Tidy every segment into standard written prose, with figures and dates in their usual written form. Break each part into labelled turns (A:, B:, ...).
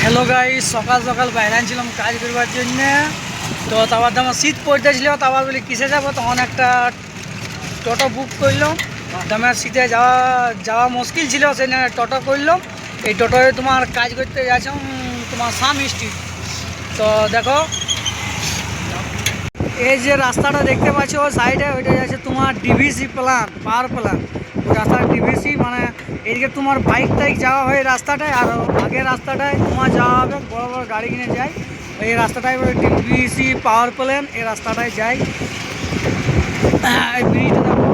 A: Hello guys, সকাল সকাল বাইরে ছিলাম কাজ করবার জন্য। তো তারপর আমার শীত পড়তেছিল, তারপর বলি কিসে যাবো, তখন একটা টোটো বুক করলাম। আমার শীতে যাওয়া যাওয়া মুশকিল ছিল, সেই টোটো করলাম। এই টোটোয় তোমার কাজ করতে যাচ্ছিলাম তোমার সাম স্ট্রিট। তো দেখো এই যে রাস্তাটা দেখতে পাচ্ছ সাইডে, ওইটা যাচ্ছে তোমার ডিভিসি প্ল্যান্ট, পাওয়ার প্ল্যান্ট। ওই রাস্তাটা ডিভিসি, মানে এদিকে তোমার বাইক টাইক যাওয়া হয় রাস্তাটায়, আর আগের রাস্তাটায় তোমার যাওয়া হবে বড় বড় গাড়ি কিনে যায়। এই রাস্তাটায় ডিভিসি পাওয়ার প্ল্যান্ট, এই রাস্তাটায় যাই। এই ব্রিজটা দেখো,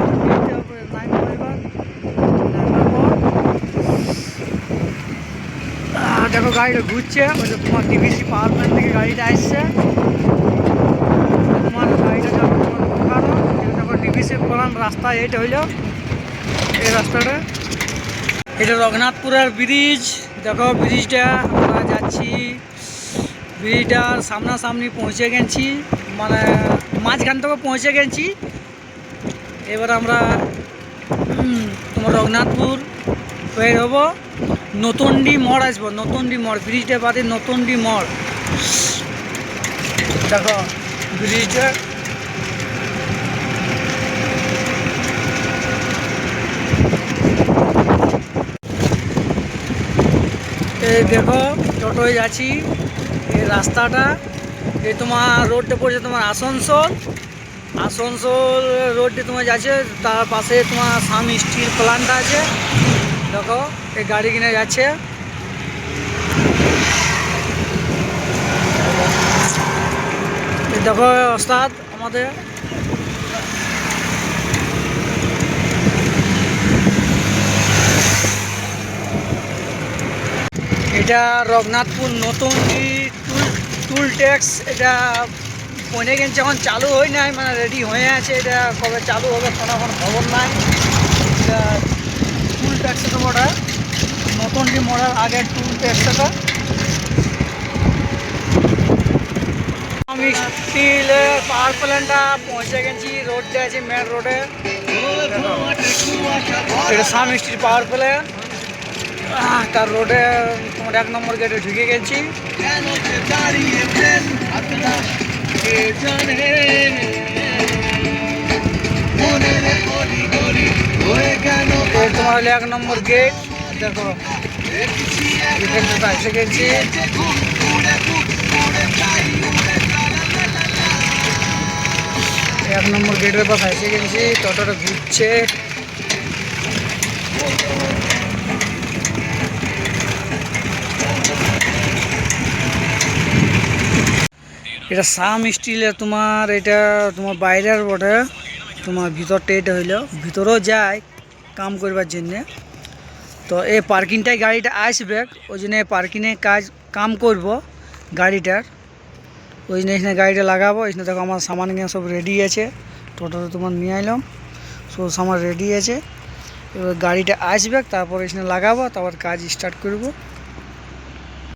A: দেখো গাড়িটা ঘুরছে, ওই যে তোমার ডিভিসি পাওয়ার প্ল্যান্ট থেকে গাড়িটা আসছে। তোমার গাড়িটা যাবো তোমার ওখানে, দেখো ডিভিসি প্ল্যান্ট রাস্তা এইটা হইলো এই রাস্তাটা। এটা রঘুনাথপুরের ব্রিজ। দেখো ব্রিজটা আমরা যাচ্ছি, ব্রিজটার সামনাসামনি পৌঁছে গেছি, মানে মাঝখান থেকে পৌঁছে গেছি। এবার আমরা তোমার রঘুনাথপুর বের হবো, নতুনডি মোড় আসবো। নতুনডি মোড়, ব্রিজটা বাদে নতুনডি মোড়। দেখো ব্রিজটা, এই দেখো টোটোয় যাচ্ছি। এই রাস্তাটা, এই তোমার রোডটা পড়ছে তোমার আসানসোল। আসানসোল রোডটি তোমার যাচ্ছে, তার পাশে তোমার সাম স্টিল প্ল্যান্ট আছে। দেখো এই গাড়ি কিনে যাচ্ছে। দেখো ওস্তাদ আমাদের, এটা রঘুনাথপুর নতুন টুল ট্যাক্স। এটা পৌঁছে গেছে, এখন চালু হয় নাই, মানে রেডি হয়ে আছে। এটা কবে চালু হবে কোনো এখন খবর নাই। এটা টুল ট্যাক্সের মোড়া, নতুনডি মোড়ার আগে টুল ট্যাক্সটা। আমি স্টিলের পাওয়ার প্ল্যান্টটা পৌঁছে গেছি, রোডটা আছে মেন রোডে। এটা সাম স্টিল পাওয়ার প্ল্যান্ট, তার রোডে তোমার 1 নম্বর গেটে ঢুকে গেছি। তোমার হলো 1 নম্বর গেট। দেখো এসে গেছি। 1 নম্বর গেটের পাশে এসে গেছি। টোটোটা ঘুরছে। এটা সাম স্টিলের তোমার, এটা তোমার বাইরের বটে, তোমার ভিতরটা এটা হইলো, ভিতরেও যায় কাম করবার জন্যে। তো এই পার্কিংটায় গাড়িটা আসবে, ওই জন্য পার্কিংয়ে কাম করব গাড়িটার, ওই জন্য এখানে গাড়িটা লাগাবো। এখানে দেখো আমার সামান নিয়ে সব রেডি আছে, টোটোতে তোমার নিয়ে এলাম, সব সামান রেডি আছে। এবার গাড়িটা আসবে, তারপর এখানে লাগাবো, তারপর কাজ স্টার্ট করব।